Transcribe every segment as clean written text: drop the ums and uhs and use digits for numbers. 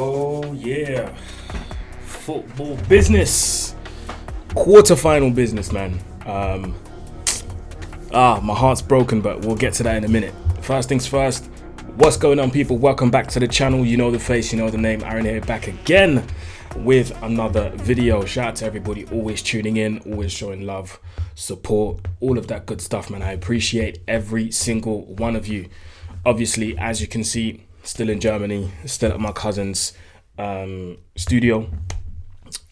Oh yeah, football business, quarterfinal business, man. My heart's broken, but we'll get to that in a minute. First things first, what's going on, people? Welcome back to the channel. You know the face, you know the name. Aaron here, back again with another video. Shout out to everybody always tuning in, always showing love, support, all of that good stuff, man. I appreciate every single one of you. Obviously, as you can see, still in Germany, still at my cousin's studio,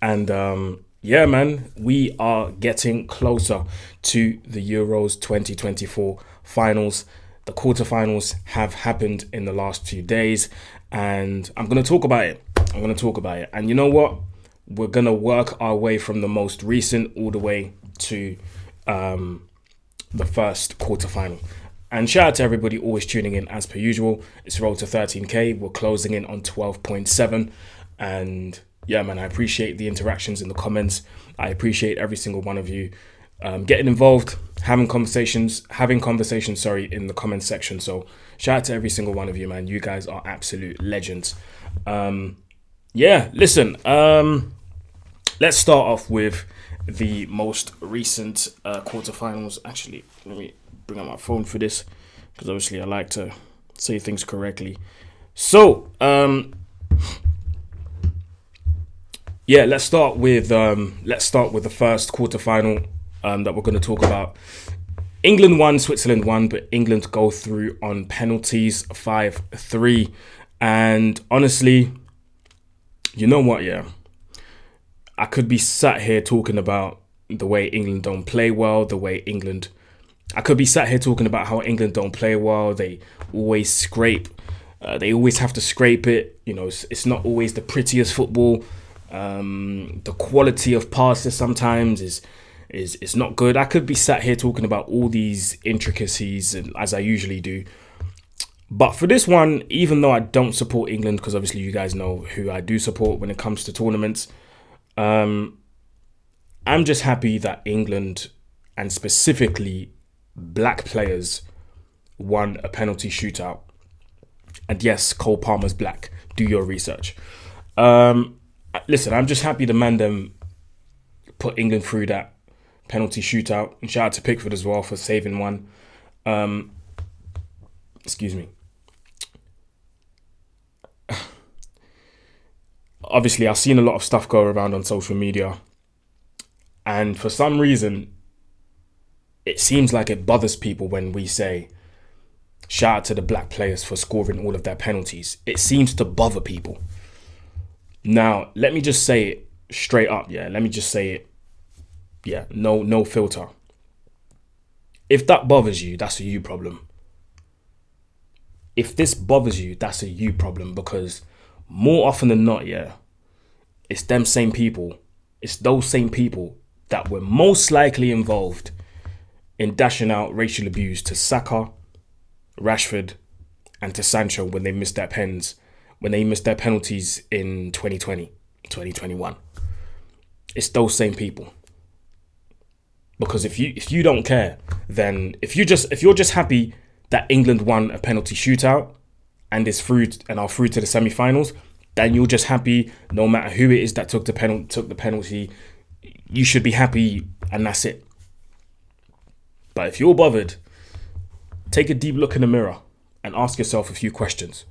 and yeah, man, we are getting closer to the Euros 2024 finals. The quarterfinals have happened in the last few days, and I'm going to talk about it. And you know what? We're going to work our way from the most recent all the way to the first quarterfinal. And shout out to everybody always tuning in as per usual. It's road to 13k. We're closing in on 12.7. And yeah, man, I appreciate the interactions in the comments. I appreciate every single one of you getting involved, having conversations, in the comment section. So shout out to every single one of you, man. You guys are absolute legends. Yeah, listen, let's start off with the most recent quarterfinals. Actually, let me bring out my phone for this, because obviously I like to say things correctly. So, yeah, let's start with the first quarterfinal that we're going to talk about. England won, Switzerland won, but England go through on penalties 5-3. And honestly, you know what, yeah, I could be sat here talking about the way England don't play well, I could be sat here talking about how England don't play well. They always scrape. They always have to scrape it. You know, it's not always the prettiest football. The quality of passes sometimes is not good. I could be sat here talking about all these intricacies, as I usually do. But for this one, even though I don't support England, because obviously you guys know who I do support when it comes to tournaments, I'm just happy that England, and specifically black players, won a penalty shootout. And yes, Cole Palmer's black. Do your research. Listen, I'm just happy the man them put England through that penalty shootout. And shout out to Pickford as well for saving one. Excuse me. Obviously, I've seen a lot of stuff go around on social media. And for some reason, it seems like it bothers people when we say, shout out to the black players for scoring all of their penalties. It seems to bother people. Now, let me just say it straight up, yeah. Let me just say it, yeah, no filter. If that bothers you, that's a you problem. If this bothers you, that's a you problem, because more often than not, yeah, it's those same people that were most likely involved in dashing out racial abuse to Saka, Rashford, and to Sancho when they missed their penalties in 2020, 2021. It's those same people. Because if you don't care, then if you're just happy that England won a penalty shootout and are through to the semi-finals, then you're just happy no matter who it is that took the penalty. You should be happy, and that's it. But if you're bothered, take a deep look in the mirror and ask yourself a few questions.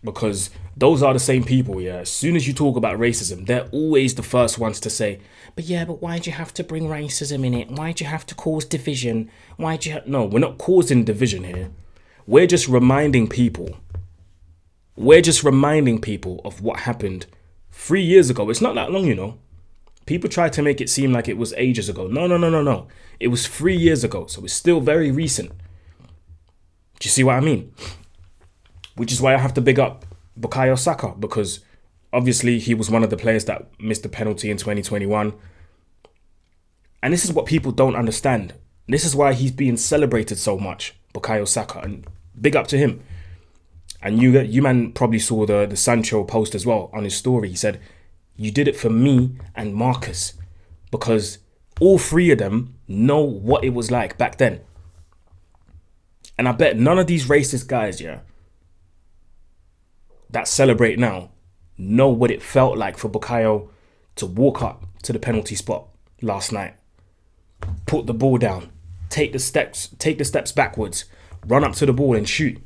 Because those are the same people, yeah. As soon as you talk about racism, they're always the first ones to say, but why'd you have to bring racism in it? Why'd you have to cause division? No, we're not causing division here. We're just reminding people. Of what happened 3 years ago. It's not that long, you know. People try to make it seem like it was ages ago. No. It was 3 years ago, so it's still very recent. Do you see what I mean? Which is why I have to big up Bukayo Saka, because obviously he was one of the players that missed the penalty in 2021. And this is what people don't understand. This is why he's being celebrated so much, Bukayo Saka, and big up to him. And you man probably saw the Sancho post as well on his story. He said, you did it for me and Marcus, because all three of them know what it was like back then. And I bet none of these racist guys, yeah, that celebrate now know what it felt like for Bukayo to walk up to the penalty spot last night, put the ball down, take the steps backwards, run up to the ball and shoot.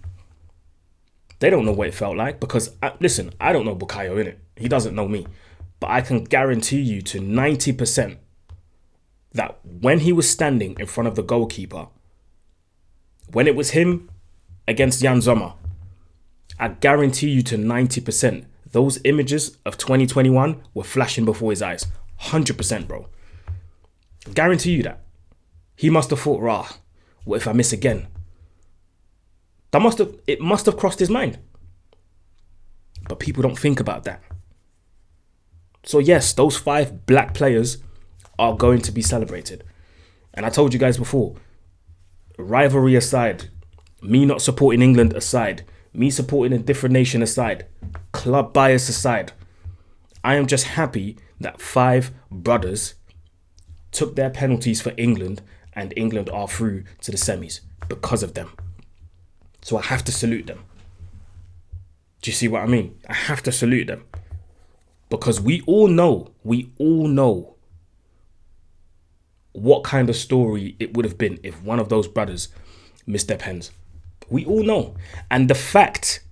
They don't know what it felt like because, listen, I don't know Bukayo, innit? He doesn't know me. But I can guarantee you to 90% that when he was standing in front of the goalkeeper, when it was him against Jan Sommer, I guarantee you to 90% those images of 2021 were flashing before his eyes. 100%, bro. Guarantee you that. He must have thought, rah, what if I miss again? It must have crossed his mind. But people don't think about that. So yes, those 5 black players are going to be celebrated. And I told you guys before, rivalry aside, me not supporting England aside, me supporting a different nation aside, club bias aside, I am just happy that 5 brothers took their penalties for England and England are through to the semis because of them. So I have to salute them. Do you see what I mean? I have to salute them. Because we all know what kind of story it would have been if one of those brothers missed their pens. We all know. And the fact,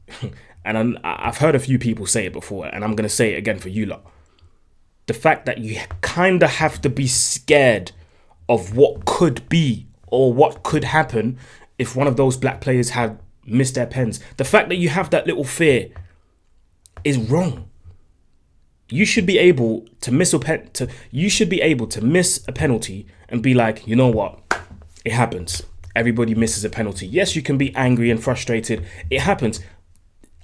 and I've heard a few people say it before, and I'm going to say it again for you lot. The fact that you kind of have to be scared of what could be or what could happen if one of those black players had missed their pens. The fact that you have that little fear is wrong. You should be able to miss a penalty and be like, you know what? It happens. Everybody misses a penalty. Yes, you can be angry and frustrated. It happens.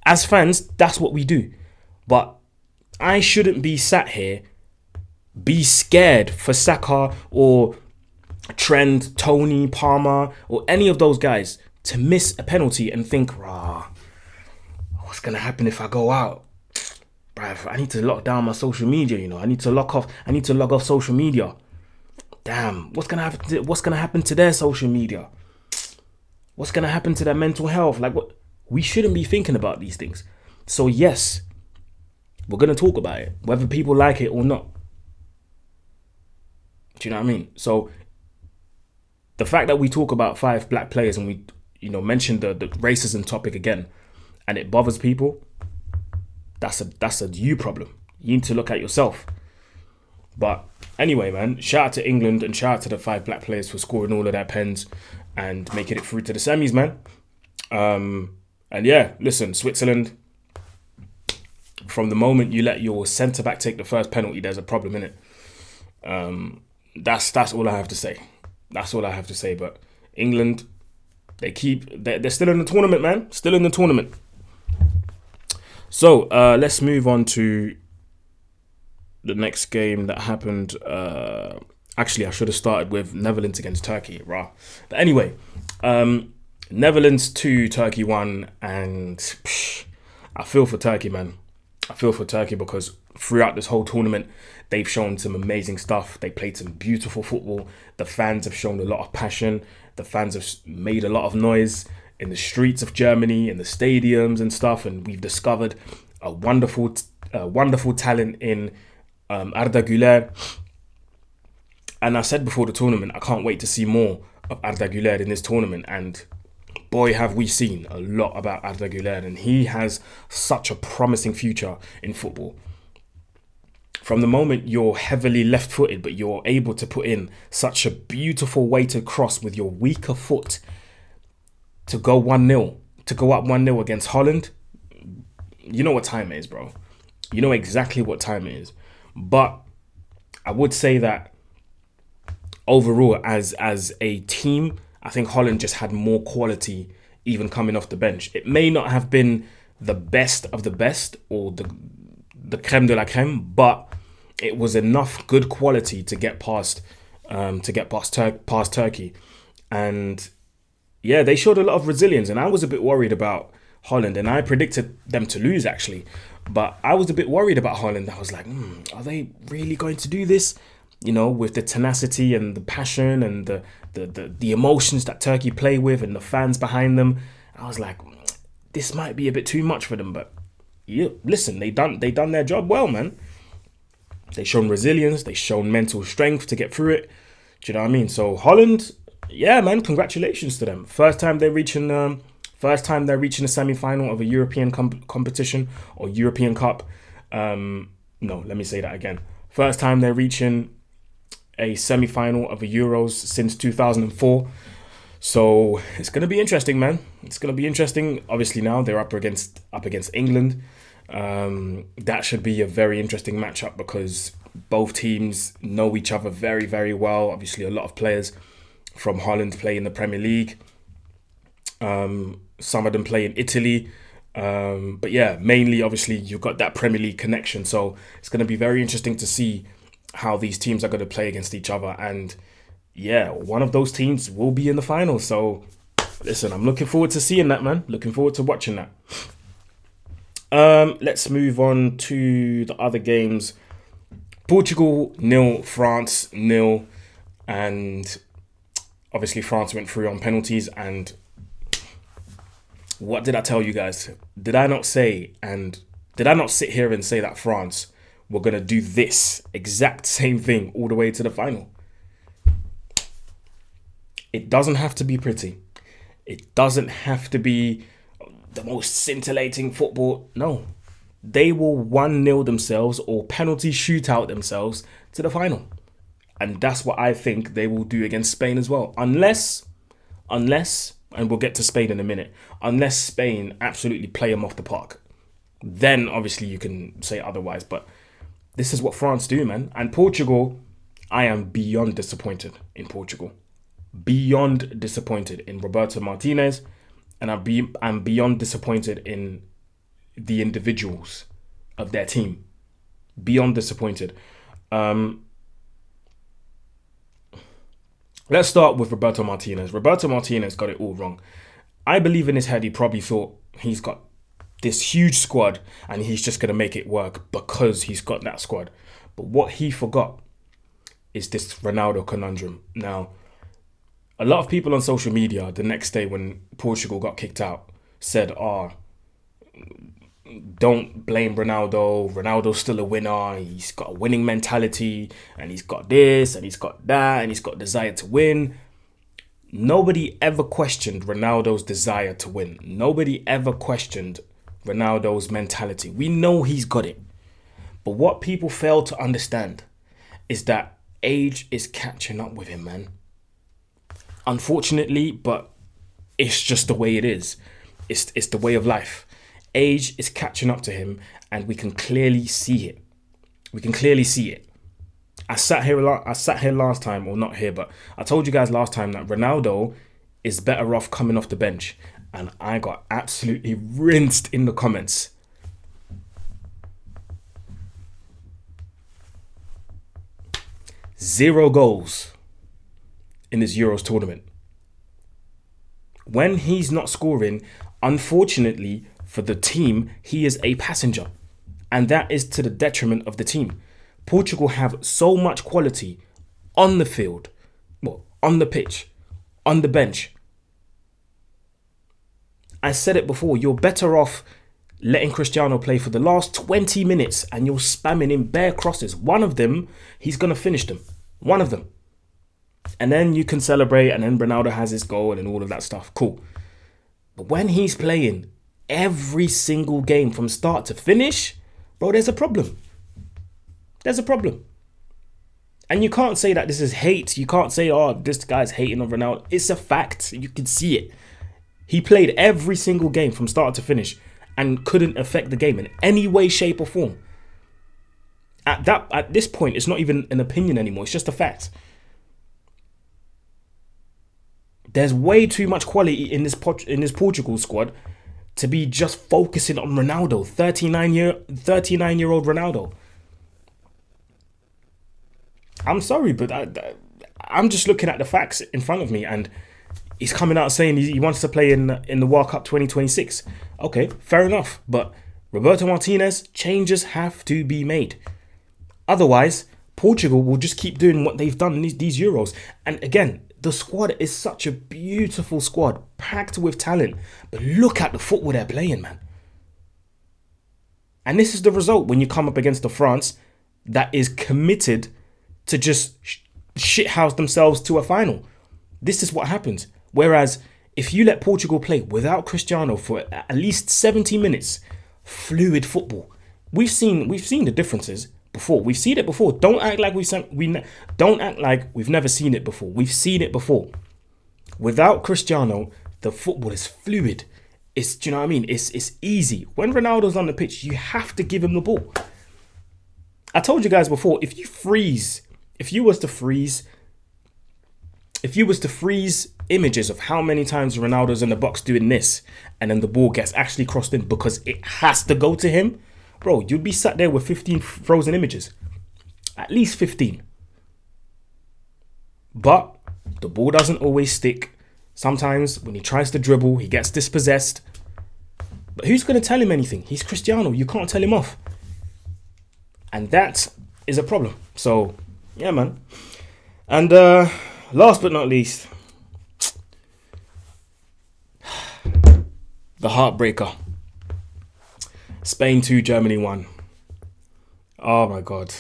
As fans, that's what we do. But I shouldn't be sat here, be scared for Saka or Trent, Tony, Palmer, or any of those guys to miss a penalty and think, rah, what's going to happen if I go out? Bruv, I need to lock down my social media, you know. I need to log off social media. Damn, what's gonna happen to their social media? What's gonna happen to their mental health? Like, what? We shouldn't be thinking about these things. So yes, we're gonna talk about it, whether people like it or not. Do you know what I mean? So the fact that we talk about 5 black players and we, you know, mention the racism topic again, and it bothers people. That's a you problem. You need to look at yourself. But anyway, man, shout out to England and shout out to the 5 black players for scoring all of their pens and making it through to the semis, man. And yeah, listen, Switzerland, from the moment you let your centre-back take the first penalty, there's a problem in it. That's all I have to say. That's all I have to say. But England, they're still in the tournament, man. Still in the tournament. So let's move on to the next game that happened. Actually, I should have started with Netherlands against Turkey. Rah. But anyway, Netherlands 2, Turkey 1. And I feel for Turkey, man. I feel for Turkey because throughout this whole tournament, they've shown some amazing stuff. They played some beautiful football. The fans have shown a lot of passion. The fans have made a lot of noise in the streets of Germany, in the stadiums and stuff, and we've discovered a wonderful talent in Arda Güler. And I said before the tournament, I can't wait to see more of Arda Güler in this tournament. And boy, have we seen a lot about Arda Güler, and he has such a promising future in football. From the moment you're heavily left-footed, but you're able to put in such a beautiful weighted cross with your weaker foot to go 1-0, to go up 1-0 against Holland, you know what time it is, bro. You know exactly what time it is. But I would say that overall, as a team, I think Holland just had more quality even coming off the bench. It may not have been the best of the best or the creme de la creme, but it was enough good quality to get past Turkey. And yeah, they showed a lot of resilience, and I was a bit worried about Holland, and I predicted them to lose actually, but I was a bit worried about Holland. I was like, are they really going to do this? You know, with the tenacity and the passion and the emotions that Turkey play with and the fans behind them. I was like, this might be a bit too much for them, but yeah, listen, they done their job well, man. They shown resilience, they shown mental strength to get through it. Do you know what I mean? So Holland, yeah, man, congratulations to them. First time they're reaching a semi-final of a European competition or European Cup. No, let me say that again. First time they're reaching a semi-final of a Euros since 2004. So it's going to be interesting, man. It's going to be interesting. Obviously now they're up against England. That should be a very interesting matchup because both teams know each other very, very well. Obviously a lot of players from Holland play in the Premier League. Some of them play in Italy. But yeah, mainly obviously you've got that Premier League connection. So it's going to be very interesting to see how these teams are going to play against each other. And yeah, one of those teams will be in the final. So listen, I'm looking forward to seeing that, man. Looking forward to watching that. Let's move on to the other games. Portugal 0, France 0. And obviously France went through on penalties. And what did I tell you guys? Did I not sit here and say that France were going to do this exact same thing all the way to the final? It doesn't have to be pretty. It doesn't have to be the most scintillating football. No. They will 1-0 themselves or penalty shootout themselves to the final. And that's what I think they will do against Spain as well. Unless, and we'll get to Spain in a minute, unless Spain absolutely play them off the park. Then obviously you can say otherwise. But this is what France do, man. And Portugal, I am beyond disappointed in Portugal. Beyond disappointed in Roberto Martinez, and I'm beyond disappointed in the individuals of their team. Beyond disappointed. Let's start with Roberto Martinez. Roberto Martinez got it all wrong. I believe in his head he probably thought he's got this huge squad and he's just going to make it work because he's got that squad. But what he forgot is this Ronaldo conundrum. Now, a lot of people on social media the next day when Portugal got kicked out said, don't blame Ronaldo. Ronaldo's still a winner. He's got a winning mentality and he's got this and he's got that and he's got desire to win. Nobody ever questioned Ronaldo's desire to win. Nobody ever questioned Ronaldo's mentality. We know he's got it. But what people fail to understand is that age is catching up with him, man. Unfortunately, but it's just the way it is. It's the way of life. Age is catching up to him and we can clearly see it. I sat here last time, or not here, but I told you guys last time that Ronaldo is better off coming off the bench. And I got absolutely rinsed in the comments. Zero goals in this Euros tournament. When he's not scoring, unfortunately for the team, he is a passenger. And that is to the detriment of the team. Portugal have so much quality on the field, on the pitch, on the bench. I said it before, you're better off letting Cristiano play for the last 20 minutes and you're spamming in bare crosses. One of them, he's going to finish them. One of them. And then you can celebrate and then Ronaldo has his goal and all of that stuff. Cool. But when he's playing every single game from start to finish, bro, there's a problem. There's a problem. And you can't say that this is hate. You can't say, this guy's hating on Ronaldo. It's a fact. You can see it. He played every single game from start to finish and couldn't affect the game in any way, shape or form. At this point, it's not even an opinion anymore. It's just a fact. There's way too much quality in this Portugal squad to be just focusing on Ronaldo, 39-year-old Ronaldo. I'm sorry, but I'm just looking at the facts in front of me, and he's coming out saying he wants to play in the World Cup 2026. Okay, fair enough, but Roberto Martinez, changes have to be made. Otherwise, Portugal will just keep doing what they've done in these Euros. And again, the squad is such a beautiful squad, packed with talent. But look at the football they're playing, man. And this is the result when you come up against a France that is committed to just shithouse themselves to a final. This is what happens. Whereas if you let Portugal play without Cristiano for at least 70 minutes, fluid football. We've seen the differences before. We've seen it before. Don't act like we've never seen it before. We've seen it before. Without Cristiano, the football is fluid. Do you know what I mean? It's easy. When Ronaldo's on the pitch, you have to give him the ball. I told you guys before, if you was to freeze images of how many times Ronaldo's in the box doing this, and then the ball gets actually crossed in because it has to go to him, bro, you'd be sat there with 15 frozen images. At least 15. But the ball doesn't always stick. Sometimes when he tries to dribble, he gets dispossessed. But who's going to tell him anything? He's Cristiano. You can't tell him off. And that is a problem. So, yeah, man. And last but not least, the heartbreaker. Spain 2, Germany 1. Oh, my God.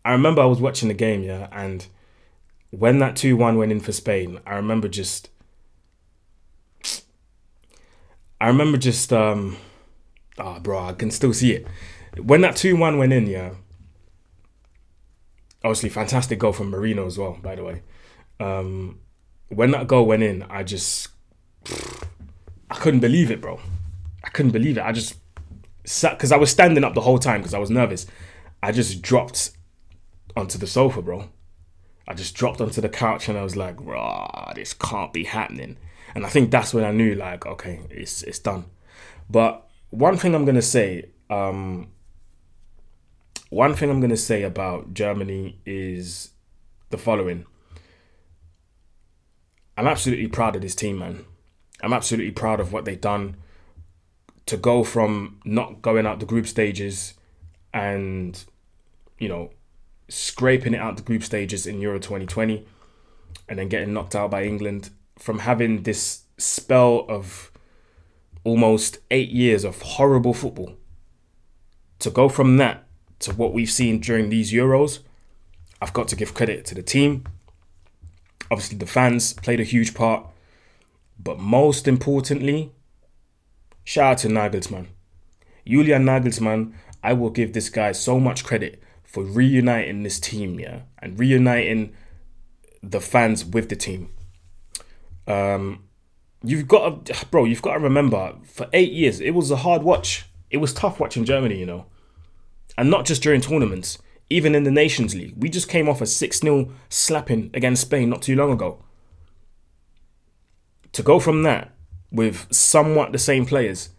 I remember I was watching the game, yeah, and when that 2-1 went in for Spain, I remember just bro, I can still see it. When that 2-1 went in, yeah, obviously fantastic goal from Marino as well, by the way. When that goal went in, I couldn't believe it, bro. I couldn't believe it. I just sat, because I was standing up the whole time because I was nervous. I just dropped onto the sofa, bro. I just dropped onto the couch and I was like, rah, this can't be happening. And I think that's when I knew, like, okay, it's done. But one thing I'm gonna say about Germany is the following. I'm absolutely proud of this team, man. I'm absolutely proud of what they've done to go from not going out the group stages and, you know, scraping it out the group stages in Euro 2020 and then getting knocked out by England, from having this spell of almost 8 years of horrible football, to go from that to what we've seen during these Euros. I've got to give credit to the team. Obviously, the fans played a huge part. But most importantly, shout out to Nagelsmann. Julian Nagelsmann, I will give this guy so much credit for reuniting this team, yeah, and reuniting the fans with the team. You've got to remember, for 8 years, it was a hard watch. It was tough watching Germany, you know. And not just during tournaments, even in the Nations League. We just came off a 6-0 slapping against Spain not too long ago. To go from that with somewhat the same players,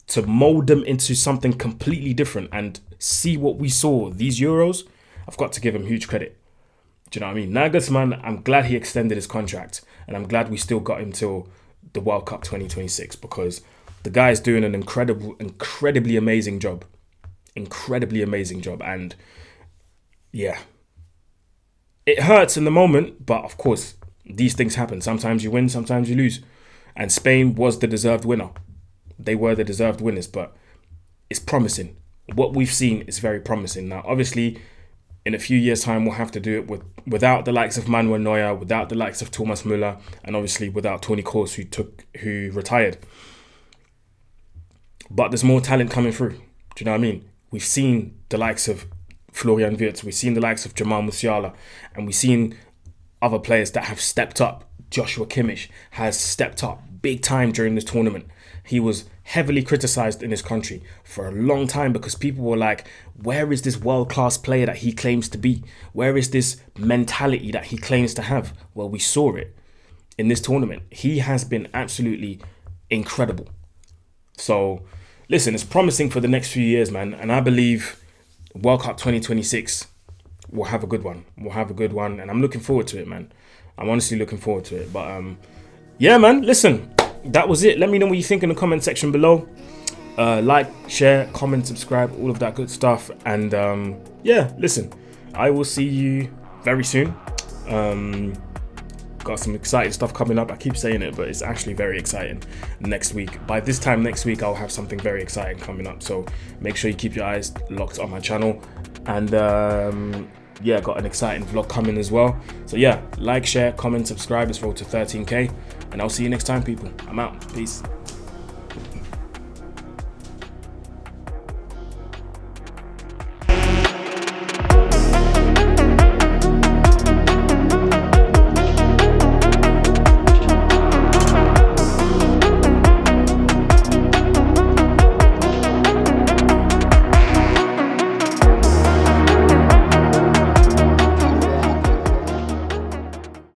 to mold them into something completely different and see what we saw these Euros, I've got to give him huge credit. Do you know what I mean? Nagelsmann, I'm glad he extended his contract, and I'm glad we still got him till the World Cup 2026, because the guy's doing an incredibly amazing job. Incredibly amazing job. And yeah, it hurts in the moment, but of course, these things happen. Sometimes you win, sometimes you lose. And Spain was the deserved winner. They were the deserved winners, but it's promising. What we've seen is very promising. Now, obviously, in a few years' time, we'll have to do it without the likes of Manuel Neuer, without the likes of Thomas Müller, and obviously without Toni Kroos, who retired. But there's more talent coming through. Do you know what I mean? We've seen the likes of Florian Wirtz, we've seen the likes of Jamal Musiala, and we've seen other players that have stepped up. Joshua Kimmich has stepped up big time during this tournament. He was heavily criticised in his country for a long time because people were like, where is this world-class player that he claims to be? Where is this mentality that he claims to have? Well, we saw it in this tournament. He has been absolutely incredible. So, listen, it's promising for the next few years, man. And I believe World Cup 2026 we'll have a good one. And I'm looking forward to it, man. I'm honestly looking forward to it. But yeah, man, listen, that was it. Let me know what you think in the comment section below. Like, share, comment, subscribe, all of that good stuff. And yeah, listen, I will see you very soon. got some exciting stuff coming up. I keep saying it, but it's actually very exciting. Next week, by this time next week, I'll have something very exciting coming up. So make sure you keep your eyes locked on my channel. And yeah, got an exciting vlog coming as well. So yeah, like, share, comment, subscribe. Let's roll to 13K. And I'll see you next time, people. I'm out. Peace.